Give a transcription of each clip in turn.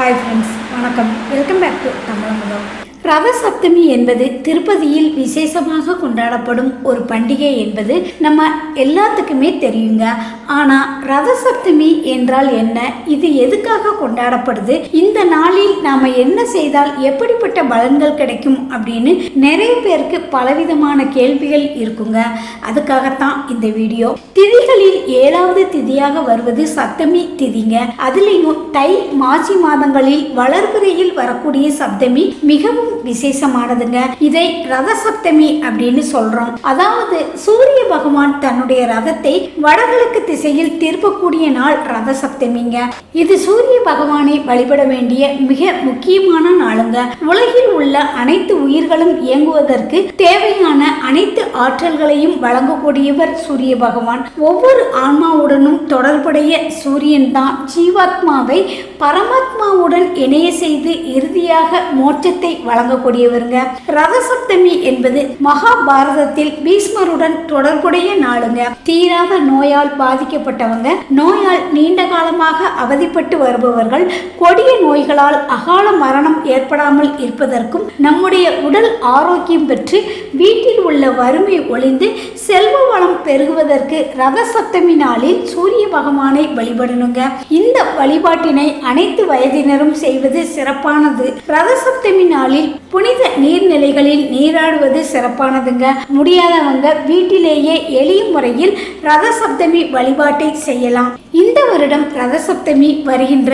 Hi friends, வணக்கம். Welcome back to Tamilamudham. Ratha Saptami என்பது திருப்பதியில் விசேஷமாக கொண்டாடப்படும் ஒரு பண்டிகை என்பது நம்ம எல்லாத்துக்குமே தெரியுங்க. ஆனால் ரத சப்தமி என்றால் என்ன, இது எதுக்காக கொண்டாடப்படுது, இந்த நாளில் நாம் என்ன செய்தால் எப்படிப்பட்ட பலன்கள் கிடைக்கும் அப்படின்னு நிறைய பேருக்கு பலவிதமான கேள்விகள் இருக்குங்க. அதுக்காகத்தான் இந்த வீடியோ. திதிகளில் 7வது திதியாக வருவது சப்தமி திதிங்க. அதுலேயும் தை மாசி மாதங்களில் வளர்பிறையில் வரக்கூடிய சப்தமி மிகவும் விசேஷமானதுங்க. இதை ரத சப்தமி அப்படின்னு சொல்றோம். அதாவது சூரிய பகவான் தன்னுடைய ரதத்தை வடகிழக்கு திசையில் திருப்பக்கூடிய நாள் ரத சப்தமிங்க. இது சூரிய பகவானை வழிபட வேண்டிய மிக முக்கியமான நாளுங்க. உலகில் உள்ள அனைத்து உயிர்களும் இயங்குவதற்கு தேவையான அனைத்து ஆற்றல்களையும் வழங்கக்கூடியவர் சூரிய பகவான். ஒவ்வொரு ஆன்மாவுடனும் தொடர்புடைய சூரியன் தான் ஜீவாத்மாவை பரமாத்மாவுடன் இணைய செய்து இறுதியாக மோட்சத்தை வழங்கக்கூடியவருங்க. ரத சப்தமி என்பது மகாபாரதத்தில் பீஷ்மருடன் தொடர்புடைய நாளுங்க. தீராத நோயால் பாதிக்கப்பட்டவங்க, நோயால் நீண்ட காலமாக அவதிப்பட்டு வருபவர்கள், கொடிய நோய்களால் அகால மரணம் ஏற்படாமல் இருப்பதற்கும், நம்முடைய உடல் ஆரோக்கியம் பெற்று வீட்டில் உள்ள வறுமை ஒளிந்து செல்வ வளம் பெருகுவதற்கு ரத சப்தமி நாளில் சூரிய பகவானை வழிபடணுங்க. இந்த வழிபாட்டினை அனைத்து வயதினரும் செய்வது சிறப்பானது. ரத சப்தமி நாளில் புனித நீர்நிலைகளில் நீராடுவது சிறப்பானதுங்க. முடியாதவங்க வீட்டிலேயே எளிய முறையில் ரத சப்தமி வழிபாட்டை செய்யலாம். இந்த வருடம் ரத சப்தமி வருகின்ற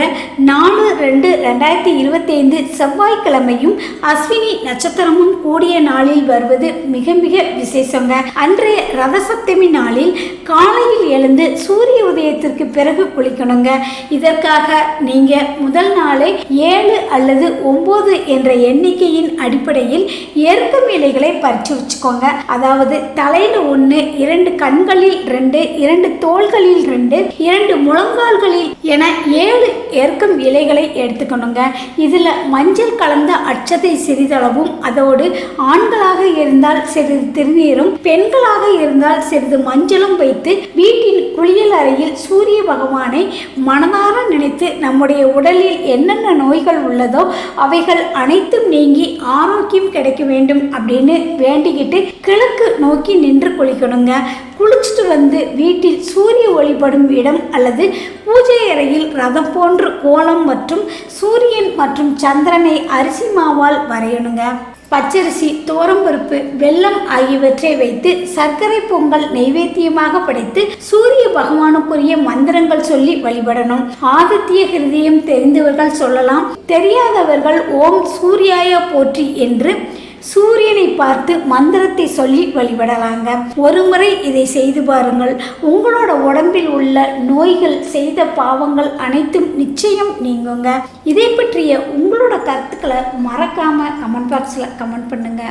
4/2/2025 செவ்வாய்க்கிழமையும் அஸ்வினி நட்சத்திரமும் கூடிய நாளில் வருவது மிக மிக விசேஷங்க. அன்றைய ரத சப்தமி நாளில் காலையில் எழுந்து சூரிய உதயத்திற்கு பிறகு குளிக்கணுங்க. இதற்காக நீங்க முதல் நாளை 7 அல்லது 9 என்ற எண்ணிக்கையின் அடிப்படையில் எருக்கம் இலைகளை பறிச்சு வச்சுக்கோங்க. அதாவது தலையில 1, 2 கண்களில் 2, 2 தோள்களில் 2, 2 முழங்கால்களில் என 7 எருக்கம் இலைகளை எடுத்துக்கணுங்க. இதுல மஞ்சள் கலந்த அட்சதை சிறிதளவும், அதோடு ஆண்களாக இருந்தால் சிறிது திருநீரும், பெண்களாக இருந்தால் சிறிது மஞ்சளும் வைத்து வீட்டின் குளியல் அறையில் சூரிய பகவானை மனதார நினைத்து நம்முடைய உடலில் என்னென்ன நோய்கள் உள்ளதோ அவைகள் அனைத்தும் நீங்கி ஆரோக்கியம் கிடைக்க வேண்டும் அப்படின்னு வேண்டிக்கிட்டு கிழக்கு நோக்கி நின்று குளிக்கணுங்க. குளிச்சுட்டு வந்து வீட்டில் சூரிய ஒளிபடும் இடம் அல்லது பூஜை அறையில் ரதம் போன்ற கோலம் மற்றும் சூரியன் மற்றும் சந்திரனை அரிசி மாவால் வரையணுங்க. பச்சரிசி, தோரம்பருப்பு, வெல்லம் ஆகியவற்றை வைத்து சர்க்கரை பொங்கல் நைவேத்தியமாக படைத்து சூரிய பகவானுக்குரிய மந்திரங்கள் சொல்லி வழிபடணும். ஆதித்ய ஹிருதயம் தெரிந்தவர்கள் சொல்லலாம், தெரியாதவர்கள் ஓம் சூர்யாய போற்றி என்று சூரியனை பார்த்து மந்திரத்தை சொல்லி வழிபடலாங்க. ஒரு முறை இதை செய்து பாருங்கள். உங்களோட உடம்பில் உள்ள நோய்கள், செய்த பாவங்கள் அனைத்தும் நிச்சயம் நீங்குங்க. இதை பற்றிய உங்களோட கருத்துக்களை மறக்காம கமெண்ட் பாக்ஸில் கமெண்ட் பண்ணுங்க.